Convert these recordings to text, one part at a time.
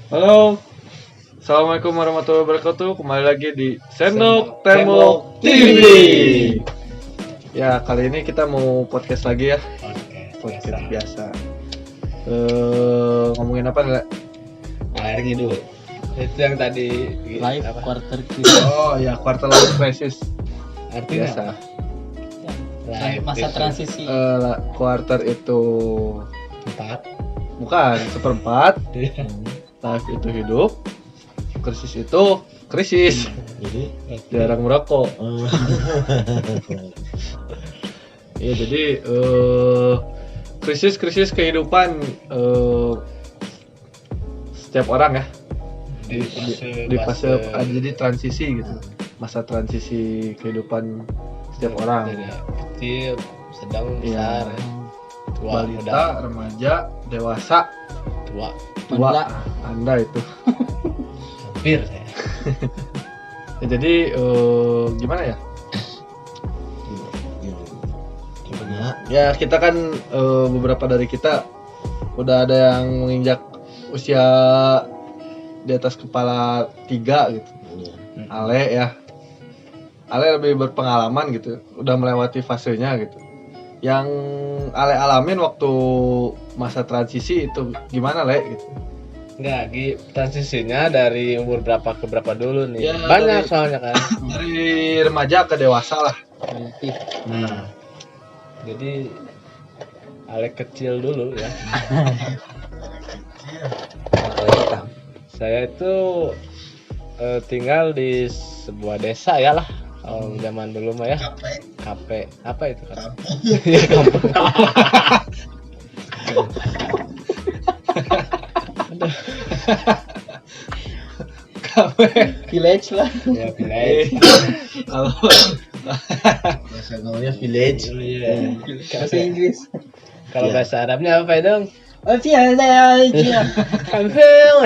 Halo, Assalamualaikum warahmatullahi wabarakatuh. Kembali lagi di Sendok Tembok TV. Ya, kali ini kita mau podcast lagi ya. Podcast biasa. Ngomongin apa nih? Air ngidul. Itu yang tadi Live apa? quarter crisis. Oh ya, quarter life crisis. Artinya Biasa. live Masa itu transisi. Quarter itu tempat. bukan seperempat. Life itu hidup. Krisis itu krisis. Jadi Jarang merokok. Ya jadi krisis kehidupan setiap orang ya di fase jadi transisi gitu, masa transisi kehidupan setiap orang. Dari kecil, sedang, Iya. besar, tua, muda, Balita, remaja, dewasa, tua, tua. Manula. Anda itu. hampir saya. Ya, jadi gimana ya? Gimana? Ya kita kan beberapa dari kita udah ada yang menginjak usia di atas kepala 3 gitu. Ale ya, Ale lebih berpengalaman gitu, udah melewati fasenya gitu. Yang Ale alamin waktu masa transisi itu gimana Le gitu? Enggak, transisinya dari umur berapa ke berapa dulu nih? Ya, Banyak dari- soalnya kan. Dari remaja ke dewasa lah. Relatif. Nah, jadi Alek kecil dulu ya. Saya itu tinggal di sebuah desa ya lah. Kalau zaman dulu mah ya. KP. Apa itu kan? Ya, kampung. Village lah. Ya, village. Kalau Bahasa gaulnya village. Iya. Bahasa Inggris. Kalau bahasa Arabnya apa ya dong? Oh, village. Kampung.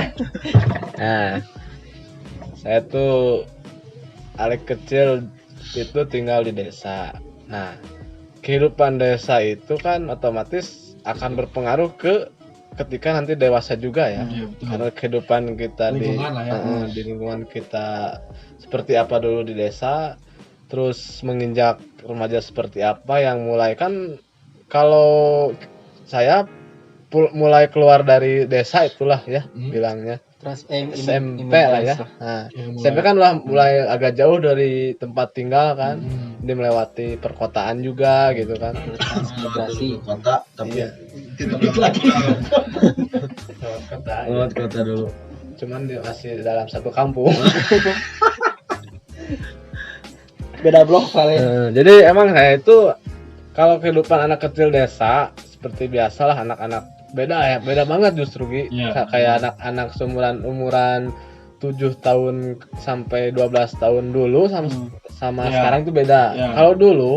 Nah, saya tuh Alek kecil itu tinggal di desa. Nah, kehidupan desa itu kan otomatis akan berpengaruh ketika nanti dewasa juga ya. Iya, betul. Karena kehidupan kita Lingkungan lah ya. di lingkungan kita seperti apa dulu di desa, terus menginjak remaja seperti apa yang mulai kan kalau saya mulai keluar dari desa itulah ya bilangnya. Terus SMP lah ya. Nah, Ya, mulai- SMP kan mulai agak jauh dari tempat tinggal kan. Dia melewati perkotaan juga gitu kan. Transmigrasi. Kota tapi Iya. tidak lagi. Perkotaan. Lewat kota dulu. Cuman dia masih dalam satu kampung. Beda blok paling. Jadi emang saya itu kalau kehidupan anak kecil desa seperti biasalah anak-anak beda banget justru Gi. Iya. Kayak anak-anak umuran 7 tahun sampai 12 tahun dulu sama Iya. sekarang tuh beda. Iya. Kalau dulu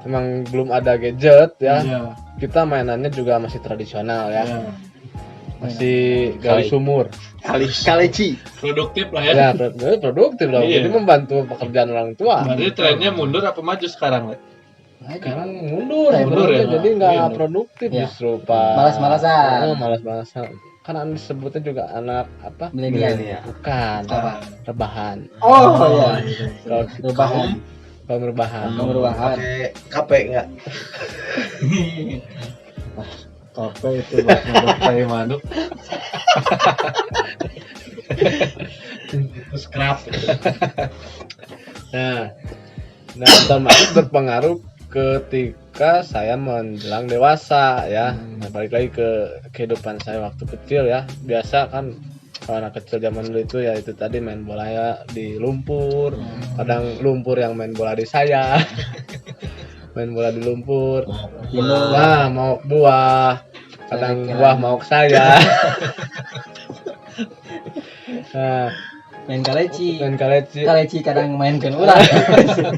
emang belum ada gadget ya. Iya. Kita mainannya juga masih tradisional ya. Iya. Masih gali sumur. Kaleci. Produktif lah Ya, produktif dong. Iya. Jadi membantu pekerjaan orang tua. Berarti trennya mundur apa maju sekarang Le? Sekarang mundur Mundur ya? jadi nggak Iya. produktif Iya. justru Pak. Malas-malasan. Malas-malasan. Kan disebutnya juga anak apa? Milenial. Bukan. Apa? Rebahan. Oh iya. Kalau Rebahan. kalau rebahan. Rebahan. Pakai KP enggak? Kafe itu buat manduk tai manduk. Scrap. Nah, otomatis berpengaruh ketika saya menjelang dewasa ya. Nah, balik lagi ke kehidupan saya waktu kecil ya. Biasa kan kalau anak kecil zaman dulu itu ya itu tadi main bola ya di lumpur. Kadang lumpur yang main bola di saya. Main bola di lumpur. Nah, mau buah. Kadang buah mau ke saya. Nah, Main kaleci. main kaleci. Kaleci kadang mainkan ulah.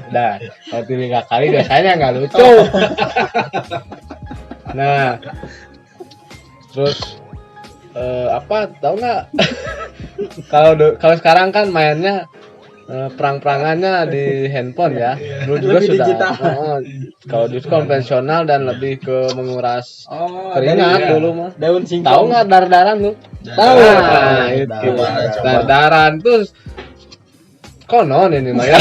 Nah, kalau 3 kali biasanya nggak lucu. Nah, terus apa tahu nggak? Kalau sekarang kan mainnya perang-perangannya di handphone ya. Dulu juga Lebih sudah. digital. Kalau di konvensional dan lebih ke menguras Oh, keringat dari- dulu mah. Daun singkong. Tahu nggak dar-daran tuh? Tahu. Nah, itu Gimana coba? dardaran terus konon ini mah ya.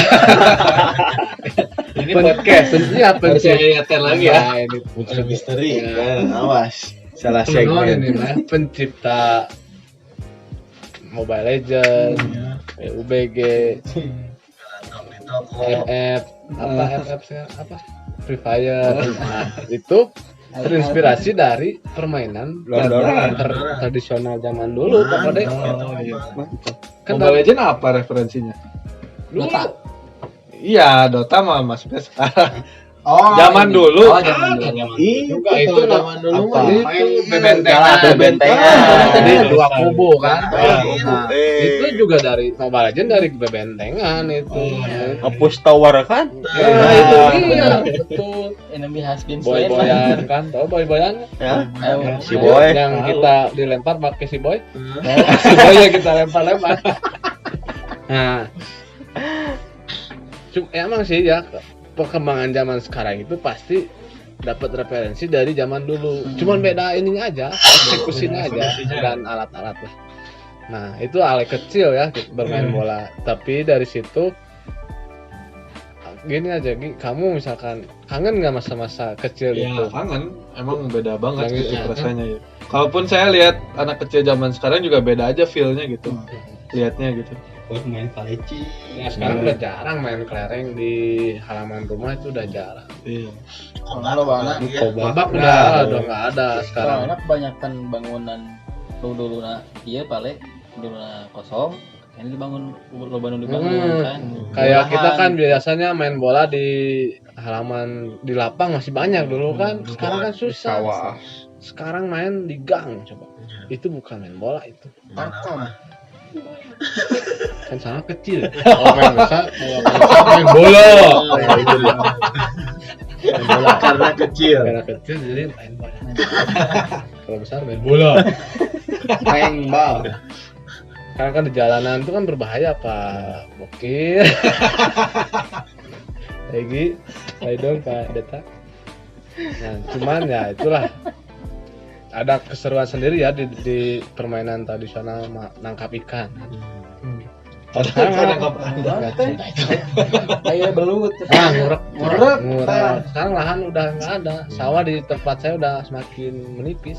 Ini podcast. Iya, Harus saya ingatkan lagi ya. Nah, ini Bukan misteri Ya. kan, awas. Salah konon segmen. ini mah pencipta Mobile Legends, PUBG, Tong di toko. FF, FF sekarang apa? Free Fire. Nah, itu terinspirasi dari permainan tradisional zaman dulu, Pak Kode. Kan Mobile Legends apa referensinya? dulu Iya, Dota mah masuknya sekarang. Oh, Zaman ini. dulu. Oh, zaman dulu. juga Itu itu zaman dulu apa? mah. Itu bebentengan. Bebentengan. Jadi dua kubu kan. Ah, Nah, itu juga dari Mobile Legends dari bebentengan itu. Nge-push tower kan? Nah, itu dia. Betul. Enemy has been slain. Boy-boyan kan, tahu boy-boyan? Ya. Ayo. Si Boy. Yang kita dilempar pakai si Boy. Si Boy yang kita lempar-lempar. Nah, emang sih ya perkembangan zaman sekarang itu pasti dapat referensi dari zaman dulu. Cuman beda ininya aja, eksekusinya aja dan alat-alat lah. Nah, itu alat kecil ya bermain bola. Tapi dari situ gini aja, Gi, kamu misalkan kangen nggak masa-masa kecil Ya, itu? kangen. Emang beda banget Kangen, gitu ya. rasanya ya. Kalaupun saya lihat anak kecil zaman sekarang juga beda aja feel-nya gitu. Lihatnya gitu. Buat main kaleci. Ya sekarang udah jarang main kelereng di halaman rumah, itu udah jarang. Iya. Kalau banget. Babak Nah, udah nggak ada sekarang. Karena kebanyakan bangunan dulu iya paling dulu kosong. Ini dibangun dibangun kan. Kayak kita kan biasanya main bola di halaman di lapang masih banyak dulu kan. Sekarang kan susah. Sekarang main di gang coba. Itu bukan main bola itu. Kan sangat kecil. Kalau main besar, main bola. Main bola Karena kecil. karena kecil jadi main bola. Kalau besar main bola. Main bal. Karena kan di jalanan itu kan berbahaya, Pak Bokir. Lagi, ayo dong Pak Deta. Nah, cuman ya itulah. Ada keseruan sendiri ya di permainan tradisional nangkap ikan. Kayak belut. Ah, ngurek. Ngurek. Sekarang lahan udah nggak ada. Sawah di tempat saya udah semakin menipis.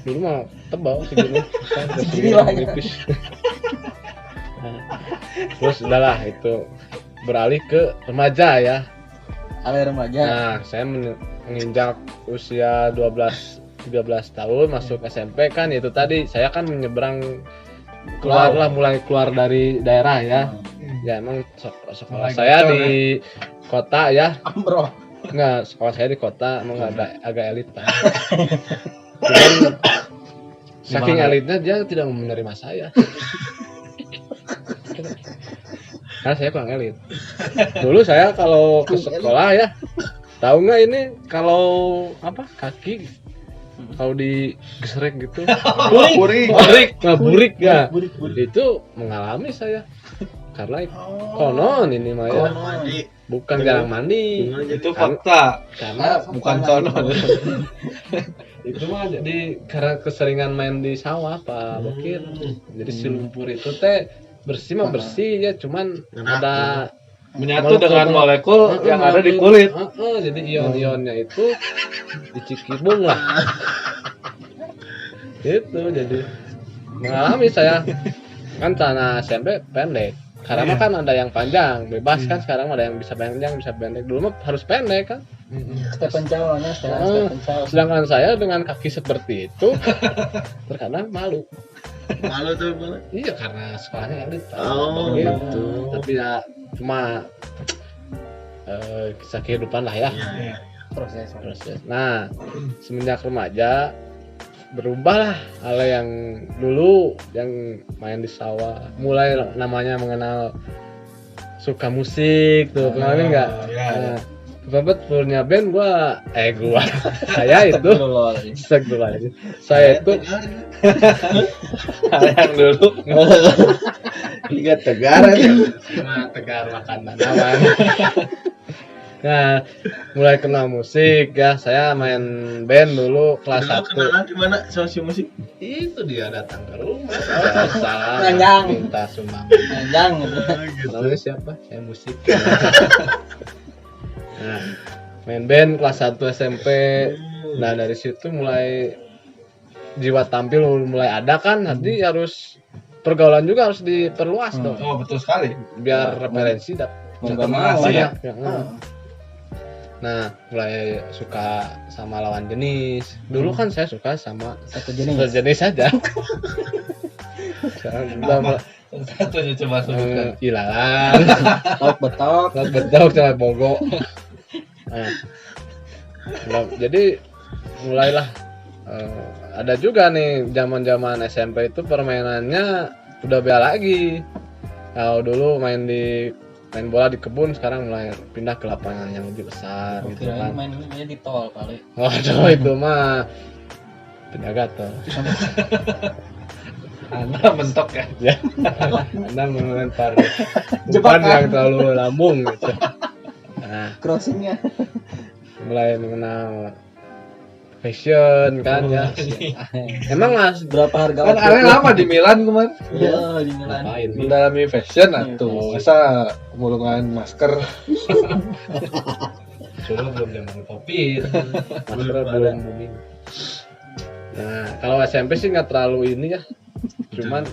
Dulu mah tebal segini. Sekarang udah Segini semakin lah. menipis. Nah, terus udahlah itu beralih ke remaja ya. Ale remaja. Nah, saya menginjak usia 13 tahun masuk SMP kan itu tadi saya kan menyeberang keluarlah mulai keluar dari daerah ya. Ya emang sekolah saya di kota ya. Ambro. Enggak, sekolah saya di kota emang agak elit Pak. Cuman saking elitnya dia tidak menerima saya. Karena saya kurang elit. Dulu saya kalau ke sekolah ya, tahu nggak ini kalau apa kaki kalau digesrek gitu, burik ya, itu mengalami saya karena konon ini mah ya, bukan jarang mandi, Itu fakta, karena bukan konon. itu mah jadi karena keseringan main di sawah Pak Bokir, jadi si lumpur itu teh bersih mah bersih ya, cuman ada Menyatu dengan molekul yang ada di kulit. jadi ion-ionnya itu dicikibung lah. Itu jadi mengalami saya kan tanah SMP pendek. Karena kan ada yang panjang, bebas kan sekarang ada yang bisa panjang, bisa pendek. Dulu mah harus pendek kan. Step pencalonnya, step pencalon. Sedangkan saya dengan kaki seperti itu terkadang malu. Malu tuh malu. Iya karena sekolahnya elit. Oh, gitu. Tapi ya cuma kisah kehidupan lah ya. Proses. Nah, semenjak remaja berubah lah hal yang dulu yang main di sawah, mulai namanya mengenal suka musik tuh, kenalin nggak? Nah, Babat punya band saya itu saya itu Yang dulu Liga Tegar aja. cuma tegar makanan aman. Nah, mulai kenal musik ya. Saya main band dulu kelas Dulu 1. kenalan di mana sama si musik? Itu dia datang ke rumah. Biasa Ranjang. minta sumbangan. Panjang gitu. Namanya siapa? Saya musik. Nah, main band kelas 1 SMP. Nah, dari situ mulai jiwa tampil mulai ada kan. Nanti harus pergaulan juga harus diperluas dong. Oh betul sekali. Biar referensi Mau nggak mau banyak. ya. Nah, mulai suka sama lawan jenis. Dulu kan saya suka sama Satu jenis. sejenis saja. Sekarang udah Satu aja coba sebutkan. ilalang, Tok betok. laut betok, celana bogo. Nah, jadi mulailah ada juga nih zaman-zaman SMP itu permainannya udah beda lagi. Kalau dulu main bola di kebun, sekarang mulai pindah ke lapangan yang lebih besar gitu Kirain kan. mainnya di tol kali. Waduh, itu mah penjaga tol. Anda mentok ya. Ya, Anda melempar umpan yang terlalu lambung gitu. Nah, Crossingnya. mulai mengenal fashion kan ya. Emang Mas Berapa harga Kan Ale lama di Milan kemarin. Iya, di Milan. ngapain? Mendalami fashion atuh. Masa mulungan masker. Suruh belum zaman Covid. Masker belum booming. Nah, kalau SMP sih nggak terlalu ini ya. Cuman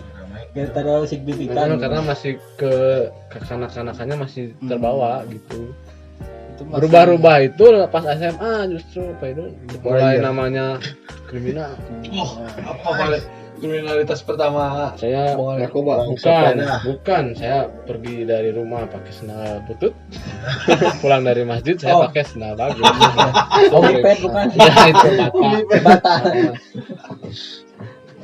Gak terlalu signifikan. karena masih ke kekanak-kanakannya masih terbawa gitu. Itu masih- Berubah-ubah itu pas SMA justru Pak itu mulai iya. namanya kriminal. Apa paling kriminalitas pertama? Saya Narkoba. bukan saya pergi dari rumah pakai sendal butut. Pulang dari masjid saya Oh. pakai sendal bagus. Oh, Mipet bukan? Ya itu bata. Bata.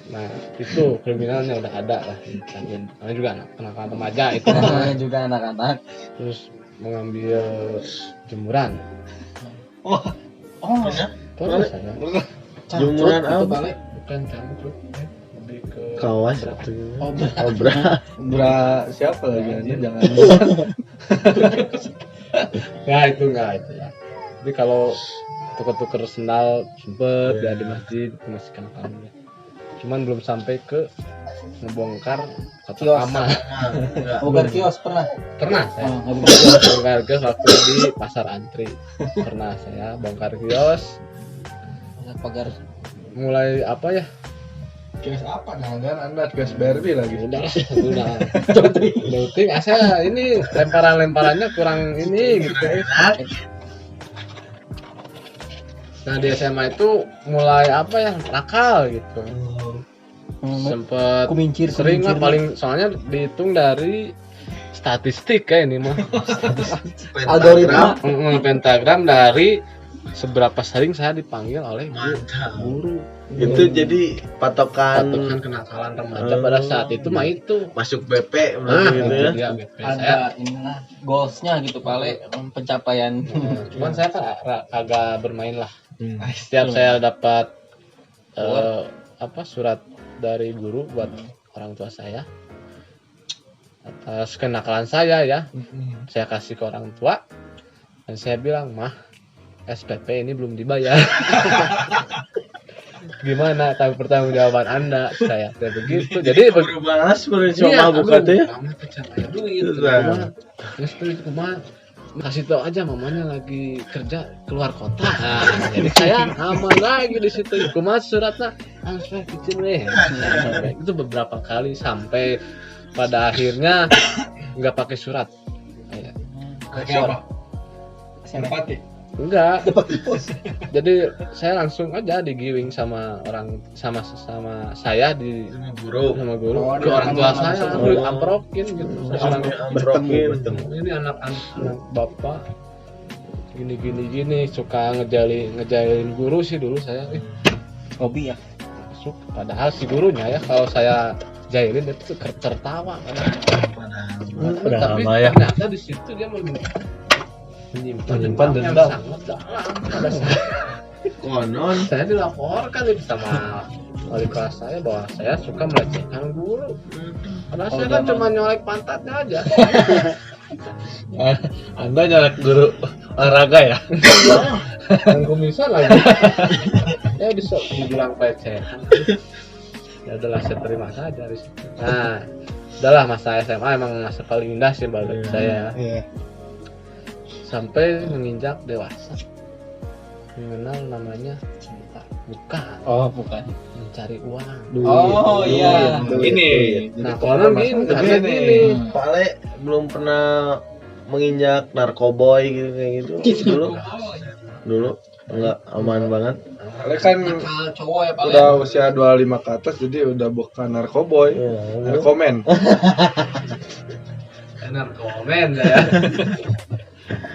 Nah, itu kriminalnya udah ada lah. Namanya juga anak-anak remaja itu. Namanya juga anak-anak. Terus mengambil jemuran. Oh, Pernah saya. Jemuran itu apa? kali. Bukan cangkruk, lebih ke Kawas bra. itu. Oh, bra. Obra. Bra siapa lagi anjir jangan. Ya itu enggak itu ya. Jadi kalau tuker-tuker sendal sempet ya di masjid itu masih kanak-kanak. Cuman belum sampai ke ngebongkar kotak Kios. kamar. Bukan kios pernah. Pernah saya Oh, nggak bukan kios. bongkar kios waktu di pasar antri. Pernah saya bongkar kios. Pagar. Mulai apa ya? Kios apa? Jangan Anda kios Barbie lagi. Udah. Penting asa ini lemparannya kurang ini gitu. Nah di SMA itu mulai apa ya nakal gitu. Sempet Kumincir. sering lah paling soalnya dihitung dari statistik kayak ini mah. Algoritma. Pentagram dari seberapa sering saya dipanggil oleh Mantap. guru. Itu jadi patokan Patokan kenakalan remaja pada saat itu mah itu. masuk BP Nah, gitu itu ya. dia BP saya. Ada inilah goalsnya gitu Pale, pencapaian. Cuman saya kan agak bermain lah. Setiap saya dapat apa surat dari guru buat orang tua saya atas kenakalan saya ya, saya kasih ke orang tua dan saya bilang, "Mah, SPP ini belum dibayar." Gimana pertanggungjawaban Anda? Saya begitu. Jadi baru balas baru iya, coba buka tuh ya. kamu pencapaian duit. Nah. Terus kumaha kasih tahu aja mamanya lagi kerja keluar kota. Nah, jadi saya aman lagi di situ. Kumaha suratnya langsung kecil deh. Itu beberapa kali sampai pada akhirnya nggak pakai surat. Kayak apa? Empati. Enggak. Jadi saya langsung aja digiwing sama orang sama saya di Sama guru. sama guru Oh, ke dia orang tua langsung saya langsung. langsung amprokin gitu. Saya Bertemu. ini anak bapak gini suka ngejalin guru sih dulu saya Hobi ya. masuk padahal si gurunya ya kalau saya jahilin itu tertawa kan. Tapi lama ya. ternyata di situ dia menyimpan dendam. yang sangat dalam pada saat Konon. saya dilaporkan itu sama wali kelas saya bahwa saya suka melecehkan guru. Karena saya kan cuma nyolek pantatnya aja. Anda nyalek guru olahraga ya? Yang kumisan lagi. Ya bisa dibilang pelecehan. Ya udahlah saya terima saja di situ. Nah, udahlah masa SMA emang masa paling indah sih bagi saya. Iya. Sampai menginjak dewasa. Mengenal namanya cinta. Bukan Oh, bukan. mencari uang. Oh iya. Ini. Nah, kalau gini, karena Begini. gini. Pak Ale belum pernah menginjak narkoboy gitu kayak gitu. Dulu enggak aman banget. Ale kan Nakal cowok ya paling. udah usia 25 ke atas jadi udah bukan narkoboy, narkomen. Narkomen ya.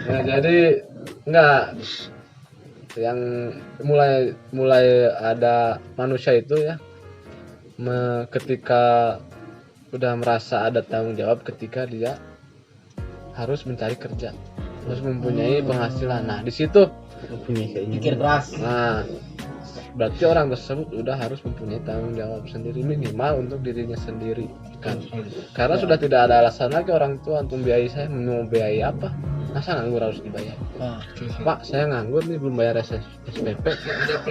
Nah, jadi enggak yang mulai ada manusia itu ya ketika udah merasa ada tanggung jawab ketika dia harus mencari kerja, harus mempunyai penghasilan. Nah, di situ Pikir keras. nah berarti orang tersebut udah harus mempunyai tanggung jawab sendiri minimal untuk dirinya sendiri kan, karena sudah tidak ada alasan lagi orang tua untuk biayai saya. Mau biayai apa? Masa nganggur harus dibayar? Nah, Pak, saya nganggur nih belum bayar SPP.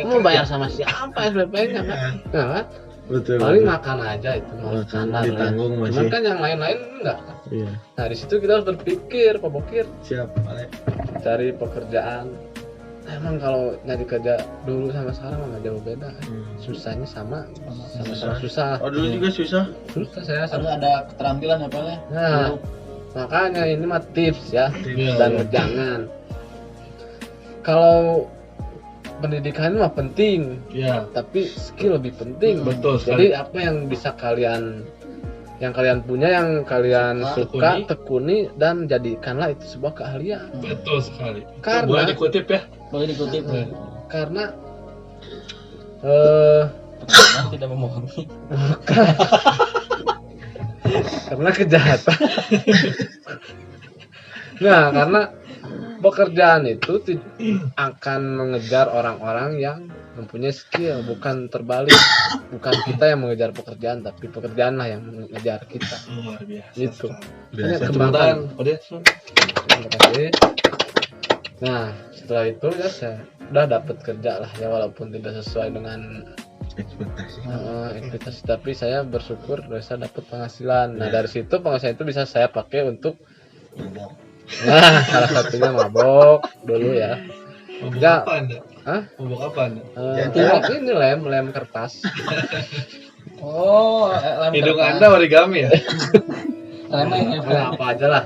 Mau bayar sama siapa SPP-nya kan? Nah, kan? Betul. Paling makan aja itu makanan ditanggung ya. masih. Cuman kan yang lain-lain enggak kan? Iya. Nah, di situ kita harus berpikir, Pak Bokir, Siap, Ale. cari pekerjaan. Emang kalau nyari kerja dulu sama sekarang nggak jauh beda kan? Susahnya sama susah. Oh, dulu juga susah. Susah saya harus sama. ada keterampilan ya paling. Nah, makanya ini mah tips ya dan jangan. Kalau pendidikan mah penting, Iya. tapi skill lebih penting. Betul Jadi sekali. apa yang bisa kalian punya, yang kalian suka, tekuni dan jadikanlah itu sebuah keahlian. Betul sekali. Karena- Boleh dikutip ya. Boleh dikutip. Karena Karena tidak memohon. karena kejahatan. Nah, karena pekerjaan itu akan mengejar orang-orang yang mempunyai skill, bukan terbalik. Bukan kita yang mengejar pekerjaan, tapi pekerjaan lah yang mengejar kita. Luar biasa. Gitu. sekali. Hanya Biasa. kembangkan. Udah. Terima kasih. Nah, setelah itu ya saya udah dapat kerja lah ya, walaupun tidak sesuai dengan Ekspektasi. ekspektasi, tapi saya bersyukur bisa dapat penghasilan. Nah, dari situ penghasilan itu bisa saya pakai untuk salah satunya mabok dulu ya. Mabuk Ya. apa Anda? Hah? Mabuk apa Anda? Ini lem kertas. Oh, lem Hidung kertas. Anda origami ya? Lemnya Nah, apa aja lah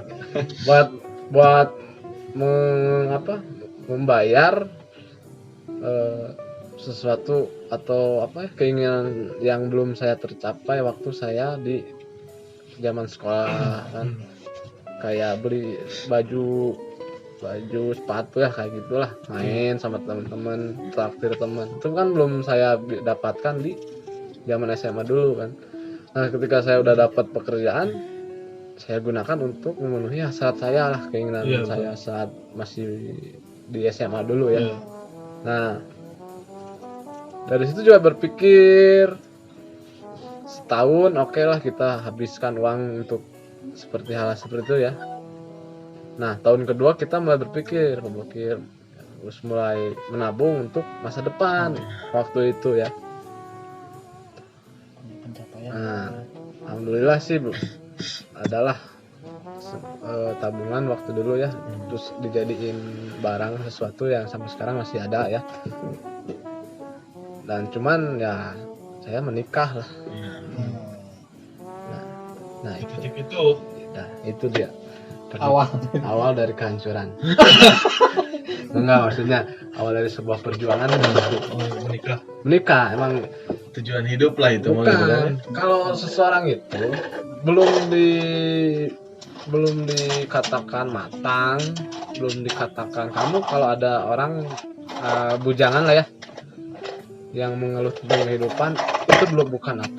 buat membayar sesuatu atau keinginan yang belum saya tercapai waktu saya di zaman sekolah kan, kayak beli baju sepatu ya, kayak gitulah, main sama teman-teman, traktir teman, itu kan belum saya dapatkan di zaman SMA dulu kan. Nah, ketika saya udah dapat pekerjaan, saya gunakan untuk memenuhi hasrat saya lah, keinginan Iya, saya saat masih di SMA dulu ya. Iya. Nah, dari situ juga berpikir setahun oke lah kita habiskan uang untuk seperti hal seperti itu ya. Nah, tahun kedua kita mulai berpikir harus mulai menabung untuk masa depan waktu itu ya. pencapaian. Nah, alhamdulillah sih adalah tabungan waktu dulu ya, terus dijadiin barang sesuatu yang sampai sekarang masih ada ya. Dan cuman ya saya menikah lah. Nah itu Titik itu. nah, itu dia Awal. dari kehancuran. Enggak, maksudnya awal dari sebuah perjuangan menikah emang Tujuan hidup lah itu mah gitu kan. bukan. Kalau seseorang itu belum dikatakan matang, belum dikatakan, kamu kalau ada orang bujangan lah ya yang mengeluh tentang kehidupan, itu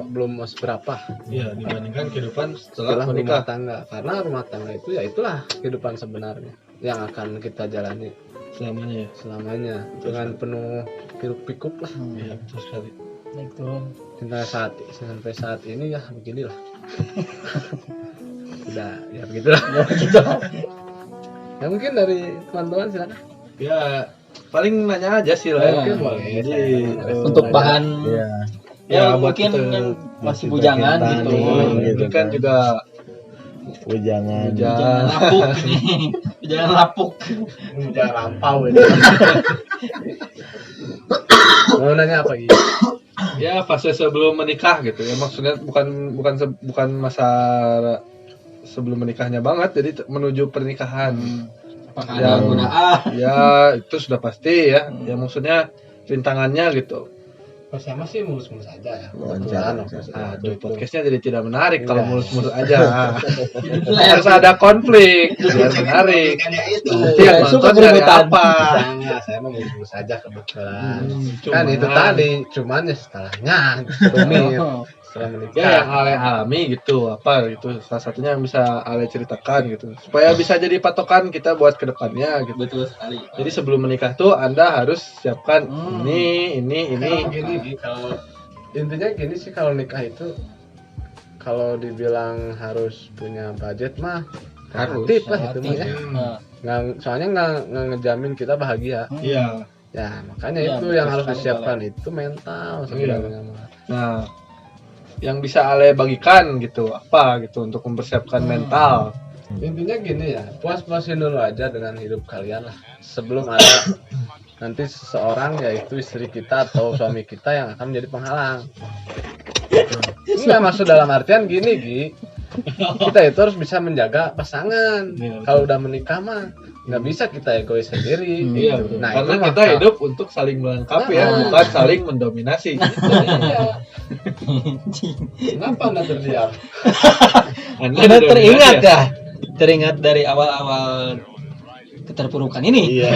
belum seberapa Iya, dibandingkan kehidupan setelah setelah rumah menikah. tangga. Karena rumah tangga itu ya itulah kehidupan sebenarnya yang akan kita jalani Selamanya ya. selamanya dengan penuh hiruk pikuk lah. Iya, betul sekali. Naik turun. Sampai saat ini ya beginilah. udah ya begitulah. Gitu. Ya mungkin dari teman-teman silakan. Ya paling nanya aja sih lah. Ya, mungkin boleh. Jadi Untuk bahan Iya. ya buat mungkin kita yang masih masih bujangan bagian gitu. tani. ini gitu kan kan. juga Jangan. Jangan lapuk ini. Jangan lapuk. Jangan lampau ini. Mau nanya apa Gi? ya fase sebelum menikah gitu ya, maksudnya bukan masa sebelum menikahnya banget, jadi menuju pernikahan. Apakah Ya. ada godaan? Ya itu sudah pasti ya. Ya maksudnya rintangannya gitu. Kalau sama sih mulus-mulus aja ya. Wajar. Aduh, podcastnya jadi tidak menarik kalau Enggak. mulus-mulus aja. Harus ada konflik biar menarik. Nanti yang Suka nonton dari keributan. apa? Misalnya saya mau mulus-mulus aja kebetulan. Cuman. Kan itu tadi, cuman ya setelahnya rumit setelah menikah. Ya yang Ale alami gitu, apa gitu. Salah satunya yang bisa Ale ceritakan gitu. Supaya bisa jadi patokan kita buat kedepannya gitu. Betul sekali. Jadi sebelum menikah tuh Anda harus siapkan ini. Kalau gini, Gi, kalau intinya gini sih, kalau nikah itu kalau dibilang harus punya budget mah relatif lah itu mah ya. Soalnya nggak ngejamin kita bahagia. Iya. Ya makanya Iya, itu betul yang harus sekali, disiapkan itu mental sebenarnya mah. Nah, yang bisa Ale bagikan gitu apa gitu untuk mempersiapkan mental. Intinya gini ya, puas-puasin dulu aja dengan hidup kalian lah. Sebelum ada nanti seseorang, yaitu istri kita atau suami kita yang akan menjadi penghalang. Enggak, maksud dalam artian gini Gi, kita itu harus bisa menjaga pasangan. Kalau udah menikah mah nggak bisa kita egois sendiri. Iya, betul. Nah, Karena itu kita maka- hidup untuk saling melengkapi ya, Ah. bukan saling mendominasi. Iya. Kenapa anda terdiam? Anda teringat ya? Teringat dari awal-awal keterpurukan ini. Iya.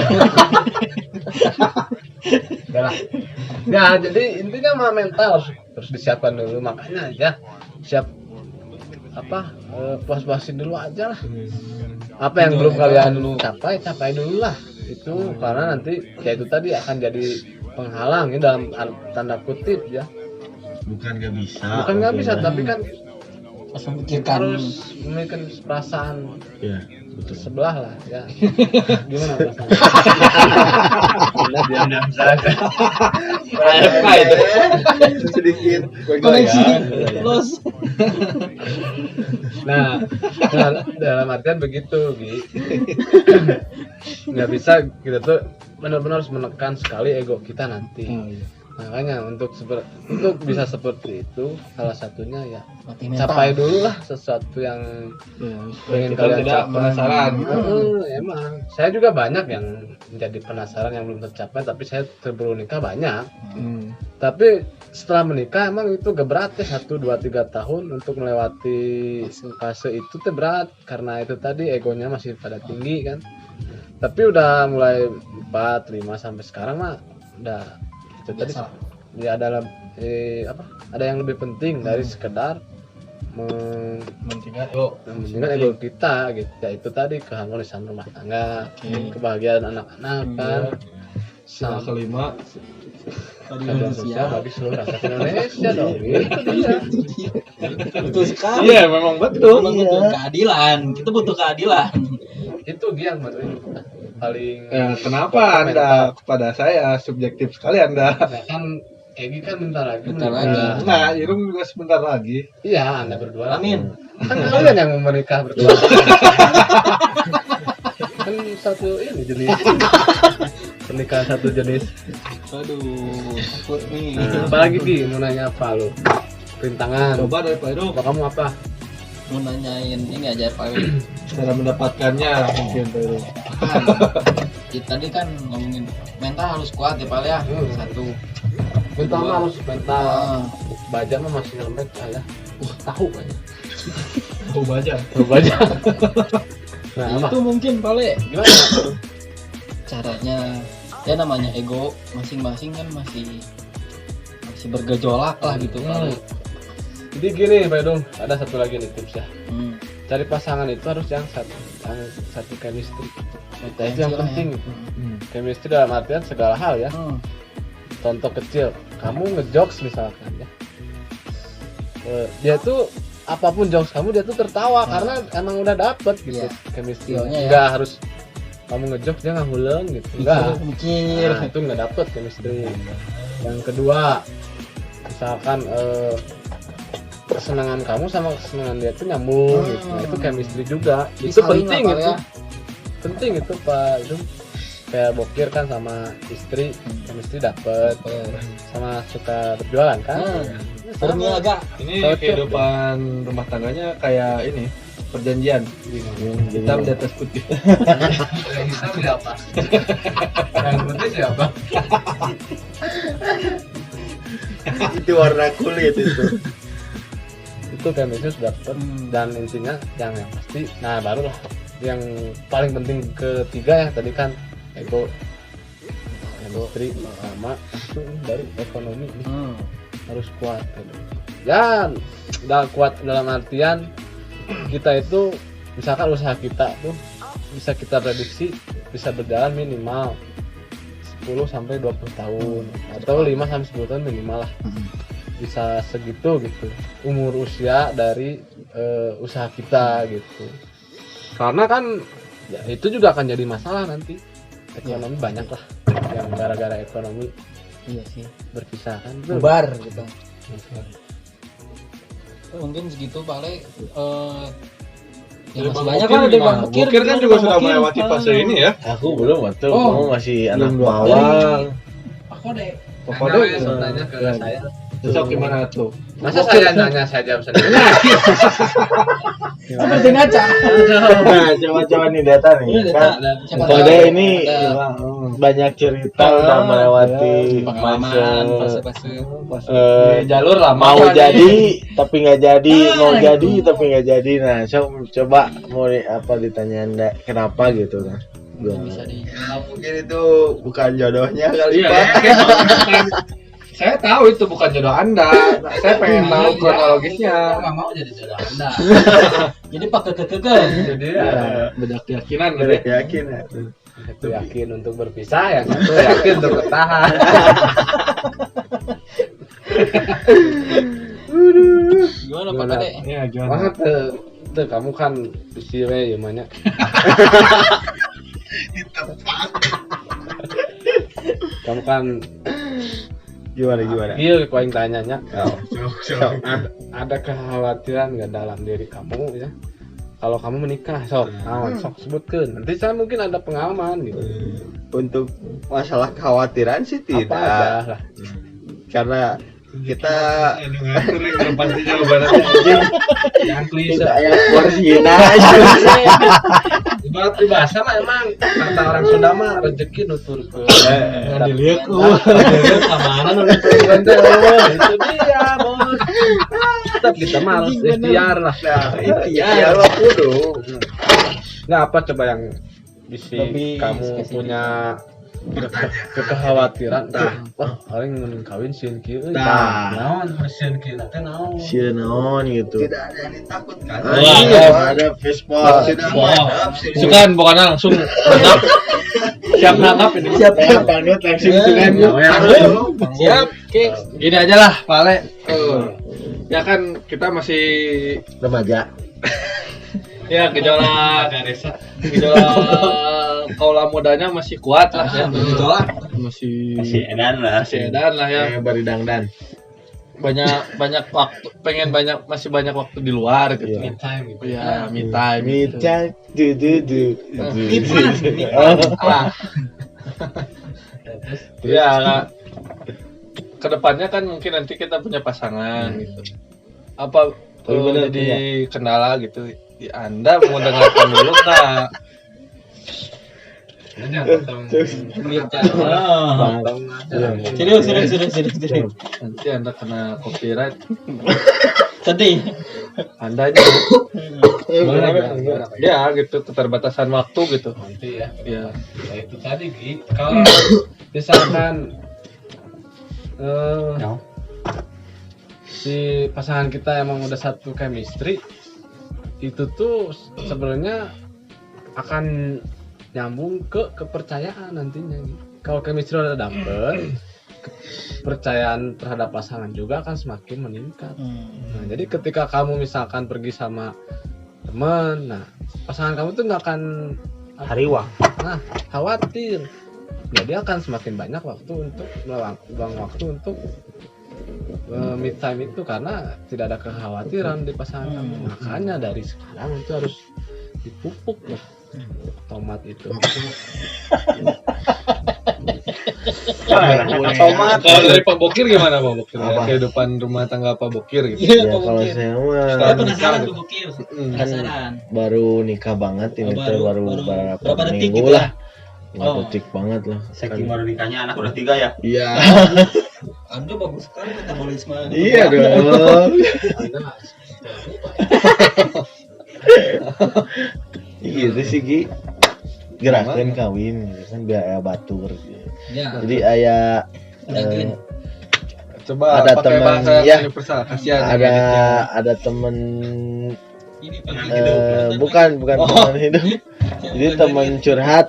Udah lah. Ya jadi intinya mah mental harus disiapkan dulu, makanya aja siap puas-puasin dulu aja lah. Apa yang belum kalian capai dulu lah. Itu karena nanti kayak itu tadi akan jadi penghalang ya, dalam tanda kutip ya. Bukan nggak bisa. Bukan nggak bisa, tapi kan Harus memikirkan harus memiliki perasaan Ya, betul. sebelah lah ya. Gimana perasaan? Diam-diam saja. AFK itu. Sedikit Koneksi goyang. los. Nah, dalam artian begitu, Gi. Nggak bisa kita tuh benar-benar harus menekan sekali ego kita nanti. Makanya untuk bisa seperti itu, salah satunya ya capai dulu lah sesuatu yang pengen Kita kalian tidak capai. penasaran. Emang saya juga banyak yang menjadi penasaran yang belum tercapai, tapi saya sebelum nikah banyak. Tapi setelah menikah emang itu gak berat ya, 1, 2, 3 tahun untuk melewati fase itu tuh berat karena itu tadi egonya masih pada tinggi kan. Tapi udah mulai 4, 5 sampai sekarang mah udah itu tadi ya dalam ada yang lebih penting dari sekedar Mentingkan mementingkan ego kita gitu ya, itu tadi keharmonisan rumah tangga, kebahagiaan anak-anak kan. Sila kelima Keadilan sosial bagi seluruh rakyat Indonesia dong. Itu dia. Betul sekali. Iya memang betul. Memang betul keadilan. Kita butuh keadilan. Itu dia yang paling Kenapa Anda kepada saya subjektif sekali Anda? nah, kan Egi kan bentar lagi. Bentar lagi. Nah, Irung juga sebentar lagi. Iya, Anda berdua. Amin. Kan kalian yang mau menikah berdua. Kan satu ini jenis pernikahan satu jenis. Aduh, takut nih. Nah, apalagi Ki, mau nanya apa lu? Rintangan. Coba dari Pak Irung Apa kamu apa? Mau nanyain ini aja Pak Win. cara mendapatkannya mungkin Pak Irung. Kita tadi kan ngomongin mental harus kuat ya Pak ya. Satu. Mental mah harus mental. Ah, Baja mah masih lembek ya. Tahu kan? Coba aja. Tahu baja. Nah, apa? itu mungkin Pak Le. Gimana? Caranya ya namanya ego masing-masing kan masih bergejolak lah gitu Pak Le. Jadi gini Pak Dong, ada satu lagi nih tips ya. Hmm. Cari pasangan itu harus yang satu chemistry. Potensi Itu yang lah ya. penting. Chemistry dalam artian segala hal ya. Contoh kecil, kamu ngejokes misalkan ya. Dia tuh apapun jokes kamu dia tuh tertawa karena emang udah dapet gitu Iya. chemistry Feel-nya ya. nggak harus kamu ngejokes dia nggak nguleng gitu enggak Mikir. nah, itu nggak dapet chemistry. Yang kedua misalkan kesenangan kamu sama kesenangan dia tuh nyambung gitu. Nah, itu chemistry juga itu Saling penting lah, itu Pak, ya. penting itu Pak itu kayak bokir kan sama istri chemistry dapet sama suka berjualan kan Formula agak Ini Cocok. kehidupan rumah tangganya kayak ini perjanjian. Hitam di atas putih. yang hitam siapa yang putih siapa Itu warna kulit itu. itu chemistry sudah dapet dan intinya yang pasti nah barulah yang paling penting ketiga ya tadi kan ego chemistry sama itu dari ekonomi harus kuat gitu. Ya udah kuat dalam artian kita itu misalkan usaha kita tuh bisa kita prediksi bisa berjalan minimal 10 sampai 20 tahun atau 5 sampai 10 tahun minimal lah bisa segitu gitu umur usia dari usaha kita gitu karena kan ya itu juga akan jadi masalah nanti ekonomi banyak lah yang gara-gara ekonomi iya sih berpisah kan bubar gitu. Mungkin segitu paling ya masih banyak kan dari Bang Bekir. Bokir kan juga sudah melewati fase ini ya. Aku belum betul, Oh. kamu masih anak Belum bawang. Aku deh. Pokoknya nanya ke saya Sok gimana tuh? masa saya nanya saya jawab sendiri Seperti ngaca. Nah, coba-coba nih data nih. Kan Kode ini banyak cerita udah melewati pengalaman fase fase-fase. Jalur lama mau kan jadi tapi nggak jadi, mau jadi tapi nggak jadi. Nah, coba mau apa ditanyain kenapa gitu kan? Bisa di Mungkin itu bukan jodohnya kali Iya, Pak. saya tahu itu bukan jodoh Anda. Saya pengen tahu kronologisnya. nggak mau jadi jodoh Anda jadi pakai keke. jadi Ya, beda keyakinan gitu ya. Yakin ya. satu yakin untuk berpisah yang satu yakin untuk bertahan Gimana Pak Kade? Iya, gimana? banget tuh kamu kan isiwe ya mana kamu kan Gimana? iya kau yang tanyanya Oh, ada kekhawatiran nggak dalam diri kamu ya kalau kamu menikah sok sebutkan nanti saya mungkin ada pengalaman gitu Untuk masalah kekhawatiran sih apa tidak. aja lah Karena kita pasti jawabannya. yang klise tidak yang porsinya. ibarat bahasa mah emang kata orang Sunda mah rezeki nutur ke Dilihat kemana nutur itu dia bos tetap kita mah harus ikhtiar lah Ya lo kudu. nggak apa coba yang bisa Lebih kamu spesifik. punya kekhawatiran wah paling kawin sieun kieu Tah. naon sieun kieu teh naon Sieun gitu. Tidak ada yang ditakutkan. Wah, Ada fishball. Sukan bukan langsung nangkap. Siap nangkap ini. Siap banget langsung kan. Siap. Oke, gini aja lah, Pak Ale. Ya kan kita masih Remaja. ya gejala kaula mudanya masih kuat lah ya. Masih edan lah. edan lah ya. Bari dangdan. Banyak waktu masih banyak waktu di luar gitu. Iya. me time gitu Ya, me time. gitu. Mita du. Ah. Ya, kedepannya kan mungkin nanti kita punya pasangan gitu. Apa Bener, jadi kendala gitu? Ya, Anda mau dengarkan dulu nggak? Serius. Nanti Anda kena copyright. Sedih. Anda aja. Ya gitu, keterbatasan waktu gitu. nanti ya Ya. ya itu tadi Gi. Kalau misalkan si pasangan kita emang udah satu chemistry itu tuh sebenarnya akan nyambung ke kepercayaan nantinya gitu. Kalau chemistry udah dapet kepercayaan terhadap pasangan juga akan semakin meningkat. Nah, jadi ketika kamu misalkan pergi sama teman, nah pasangan kamu tuh nggak akan Hariwang. khawatir. Ya, dia akan semakin banyak waktu untuk meluang waktu untuk me time itu karena tidak ada kekhawatiran di pasangan kamu. Makanya dari sekarang itu harus dipupuk loh tomat itu. Tomat. Kalau dari Pak Bokir gimana Pak Bokir? Apa? kehidupan rumah tangga Pak Bokir gitu. Iya, Ya Pak kalau Bokir. saya Saya mah penasaran tuh Bokir. kan Penasaran. baru nikah banget ini Oh, teh baru berapa berapa detik minggu gitu lah. ya? Ya, Oh. detik banget lah. Saking baru nikahnya anak udah 3 ya. Iya. Anda bagus sekali metabolisme. Iya dong. Gitu sih Gi. Gerakan kawin gitu kan biar aya batur. Ya. Jadi aya Gerakan. Coba Ada pakai teman, bahasa ya. universal. Kasihan yang ada editnya. ada temen Ini Pak. bukan teman hidup. Jadi teman curhat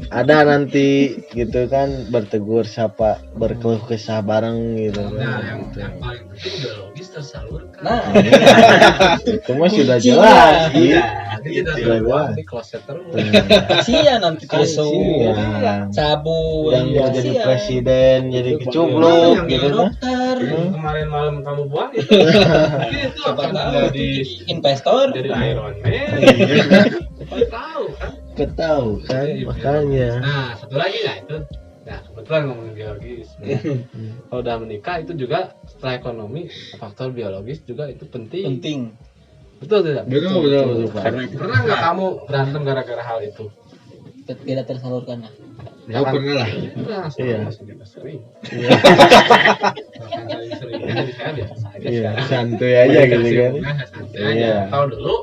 ada nanti gitu kan bertegur siapa berkeluh kesah bareng gitu kan. yang paling penting biologis tersalurkan. Nah, Itu mah sudah Kuncinya. jelas Gi. Jadi kita Sudah semua jelas. di kloset terus. kasihan nanti kesu. Kasihan. Sabun. Dan mau jadi Kasihan. presiden jadi Itu kecubluk yang gitu kan. Dokter. Kemarin malam kamu buang itu. Tapi itu Siapa akan tahu jadi investor. jadi Iron Man. Siapa tahu kan. Ketahu kan makanya. Nah, satu lagi nah itu. Nah, kebetulan ngomongin biologis. Kalau udah menikah itu juga setelah ekonomi, faktor biologis juga itu penting. Penting. Betul tidak? Betul Pak. Pernah nggak kamu berantem gara-gara hal itu? Tidak tersalurkan lah. Ya kan? Pernah lah. Pernah, Iya. juga sering. Bahkan sering jadi saya biasa saja Iya, sekarang. santuy aja gitu kan. Santai Iya. aja. Kalau dulu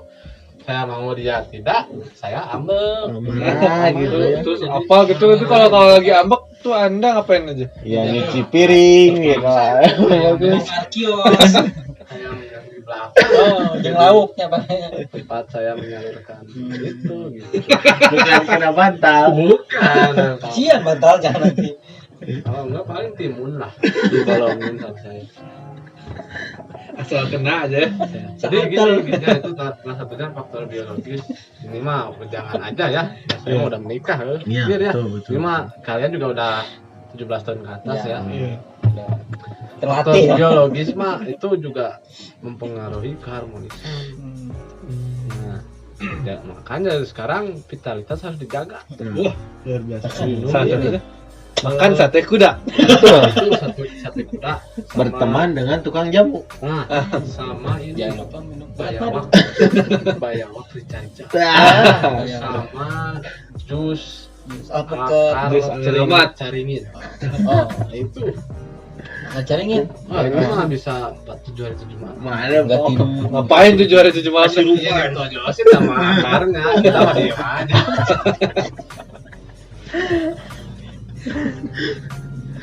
saya mau dia tidak, saya ambek. Amanah gitu ya. Terus apa gitu itu kalau lagi ambek tuh Anda ngapain aja? Ya nyuci piring gitu. Bongkar kios. Saya yang di belakang. Oh, yang lauknya Pak. Tempat saya menyalurkan itu gitu. Bukan kena bantal. Bukan. Kasihan bantal jangan nanti. Kalau enggak paling timun lah dibolongin sama saya. Asal kena aja. Jadi gini ya, itu salah satunya faktor biologis. Ini mah jangan aja ya. Saya mah udah menikah ya. Iya, Biar ya. betul. Ini mah kalian juga udah 17 tahun ke atas Iya. ya. Terlatih Faktor ya. biologis mah itu juga mempengaruhi keharmonisan. Nah, ya, makanya sekarang vitalitas harus dijaga. Wah, luar biasa. Minum Sate. ini. Makan sate kuda. Betul. Itu satu kuda sama- Berteman dengan tukang jamu. Nah, sama ini Jangan lupa minum bayawak bayawak rica-rica Ah. sama jus Alpukat. Jus celumat. caringin. Oh, Itu ngajaringin. itu mah bisa 7 hari 7 malam. Mana Enggak kok? tidur. Ngapain 7 hari 7 malam? Iya gitu aja sih sama akarnya kita mah diem aja.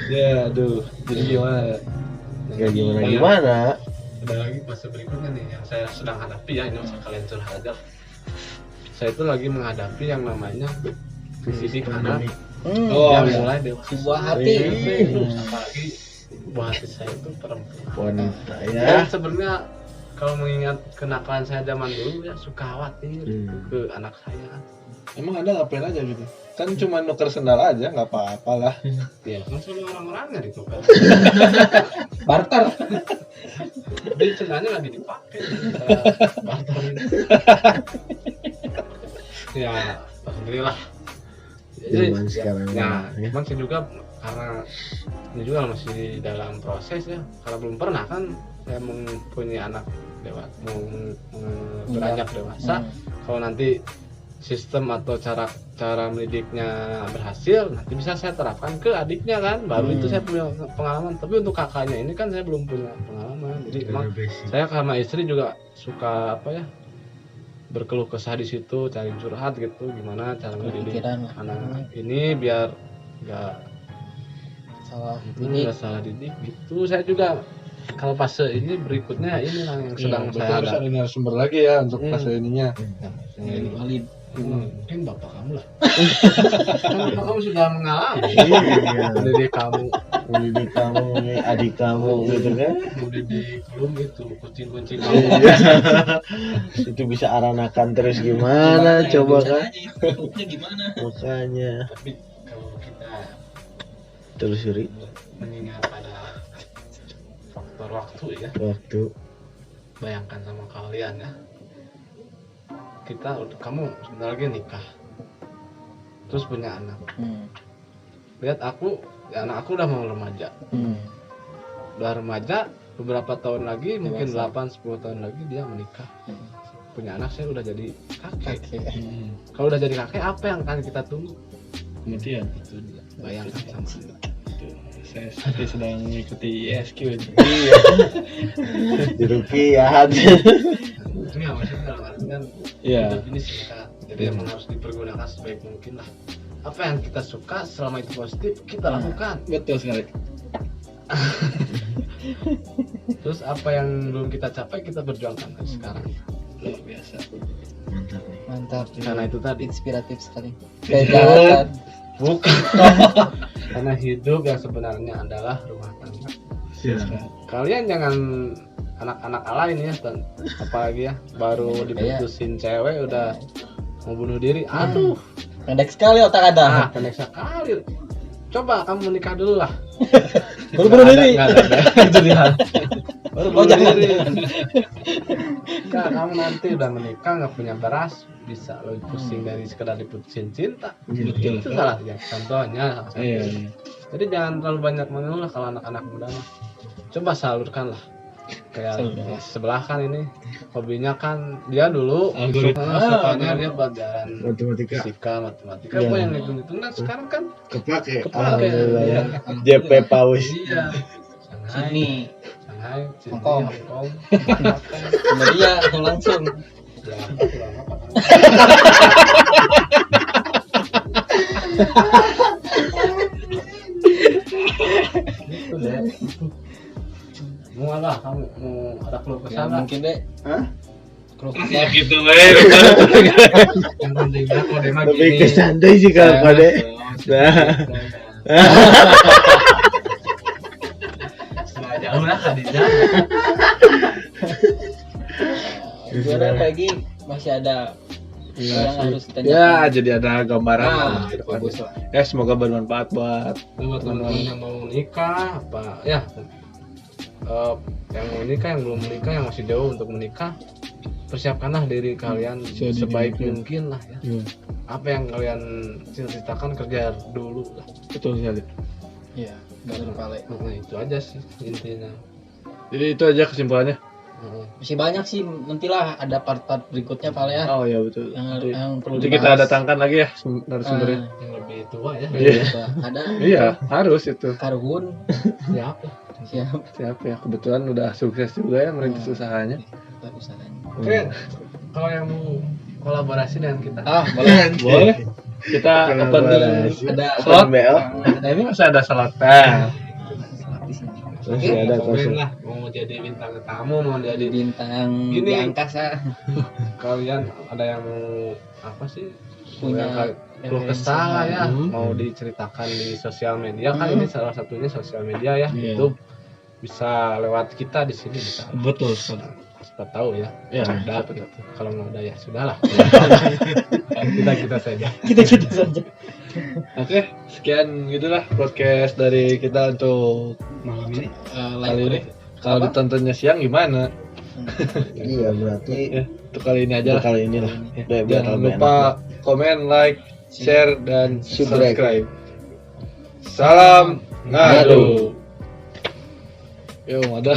Ya, aduh. Jadi gimana? Ya gimana? Ada lagi fase berikutnya nih yang saya sedang hadapi ya, ini usah kalian curhat aja. Saya itu lagi menghadapi yang namanya dididik anak Oh, yang iya. mulai dewasa. Sebuah hati. Apalagi buah hati saya itu perempuan. Wanita Dan ya. sebenarnya kalau mengingat kenakalan saya zaman dulu ya suka khawatir ke anak saya. Emang Anda ngapain aja gitu? Kan cuma nuker sendal aja, nggak apa-apa lah. Ya kan selalu orang-orangnya ditukar. Barter. Jadi sendalnya lagi dipakai. Barter ini. Ya, alhamdulillah. Zaman sekarang. Nah, ya. cuman saya juga karena ini juga masih dalam proses ya. Karena belum pernah kan saya mempunyai anak dewasa, beranjak dewasa. Kalau nanti sistem atau cara mendidiknya berhasil, nanti bisa saya terapkan ke adiknya kan. Baru itu saya punya pengalaman. Tapi untuk kakaknya ini kan saya belum punya pengalaman. Jadi emang saya sama istri juga suka apa ya? Berkeluh kesah di situ, cari curhat gitu, gimana cara mendidik Pikiran. anak ini biar nggak Salah nggak salah didik gitu. Saya juga kalau fase ini berikutnya ini lah yang sedang Berarti saya harus hadapi. ada narasumber lagi ya untuk fase ininya. Ini valid. Mungkin bapak kamu lah. Kan bapak kamu sudah mengalami. Iya. Mendidik kamu, Mendidik kamu, adik kamu gitu kan. mendidik belum itu kucing-kucing. Itu bisa aranakan terus gimana coba kan. Gimana? Makanya Tapi kalau kita telusuri mengingat pada faktor waktu ya, waktu. bayangkan sama kalian ya, kamu sebentar lagi nikah terus punya anak. Lihat anak aku udah mau remaja, udah remaja, beberapa tahun lagi mungkin 8-10 tahun lagi dia menikah, punya anak, saya udah jadi kakek. Kalau udah jadi kakek, apa yang akan kita tunggu? Kematian. Itu dia, bayangkan sama Saya seperti sedang mengikuti ISQ itu. Iya. Di rupiah. Enggak, maksudnya dalam arti kan Iya. hidup ini singkat, jadi emang harus dipergunakan sebaik mungkin lah. Apa yang kita suka selama itu positif kita lakukan. Betul sekali. Terus apa yang belum kita capai kita perjuangkan sekarang. Luar biasa. Mantap nih. Mantap. Karena itu tadi Inspiratif sekali. Kayak jalan. bukan. Karena hidup yang sebenarnya adalah rumah tangga. Kalian jangan anak-anak lain ya, apalagi ya baru diputusin cewek udah mau bunuh diri. Aduh, Pendek sekali otak Anda. pendek sekali. Coba kamu menikah dulu lah. Baru bunuh diri. Nggak ada. Itu dia. Baru Oh, bunuh jangan. diri. Nah, kamu nanti udah menikah nggak punya beras, bisa lo pusing dari sekedar diputusin cinta. Betul. Itu salah ya. Contohnya. Iya. Jadi jangan terlalu banyak mengeluh lah kalau anak-anak muda mah. Coba salurkan lah. Kayak sebelah kan ini hobinya kan dia dulu Algoritma. sukanya dia pelajaran Matematika fisika, matematika, Iya. apa yang hitung-hitung. Nah sekarang kan kepake. Kepake. Alhamdulillah. Iya. JP Paus. iya. Shanghai, Sini. Shanghai, Sydney, Hongkong. Hongkong. Sama dia langsung. Jakarta, pulang apa? Gitu deh. Mau apa? Kamu mau ada keluh Ya, kesah nggak? mungkin deh. Hah? Kalau kita Gitu weh. Yang penting kode mah Lebih gini. ke santai sih kalau kode. Nah. Jauh lah Khadijah. gimana pagi masih ada yang harus Ya, ditanyakan. jadi ada gambaran. Nah, ke depan. bagus lah. Ya, semoga bermanfaat buat Buat teman-teman yang mau nikah apa ya, yang mau nikah, yang belum menikah, yang masih jauh untuk menikah, persiapkanlah diri kalian Sedini sebaik mungkin. mungkin lah ya. Apa yang kalian cita-citakan kerja dulu lah. betul sekali. Iya, gagal pale. Nah, itu aja sih intinya. Jadi itu aja kesimpulannya. Masih banyak sih, nantilah ada part-part berikutnya pale ya. Oh ya betul. Yang perlu Nanti kita dibahas. datangkan lagi ya narasumbernya. Yang lebih tua ya. Iya. Ada Iya, harus itu. Karhun. Siapa? Siap. Siapa ya? Kebetulan udah sukses juga ya merintis usahanya. Kita usahanya. Oke. Kalau yang mau kolaborasi dengan kita. Boleh. Boleh. Kita open Ada slot. BO. Nah, ini masih ada slotnya. di sini. Masih ada Komen kosong. lah, mau jadi bintang tamu, mau Di jadi bintang Gini. di angkasa. kalian ada yang apa sih Punya keluh kesah lah ya, Hmm. mau diceritakan di sosial media kan, ini salah satunya sosial media ya, Iya. YouTube, bisa lewat kita di sini bisa. Betul sekali. Siapa tahu ya, Ya, ada gitu. Kalau nggak ada ya sudahlah. kita saja. Kita saja. Oke, sekian gitulah podcast dari kita untuk Malam ini kali ini. Kalau ditontonnya siang gimana? Iya berarti Ya, untuk kali ini aja untuk lah. kali ini lah. Biar Jangan lebih lupa enak. komen, like, share, dan Subscribe. subscribe. Salam ngadu. Yo, ada.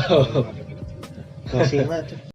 Closing lah tuh.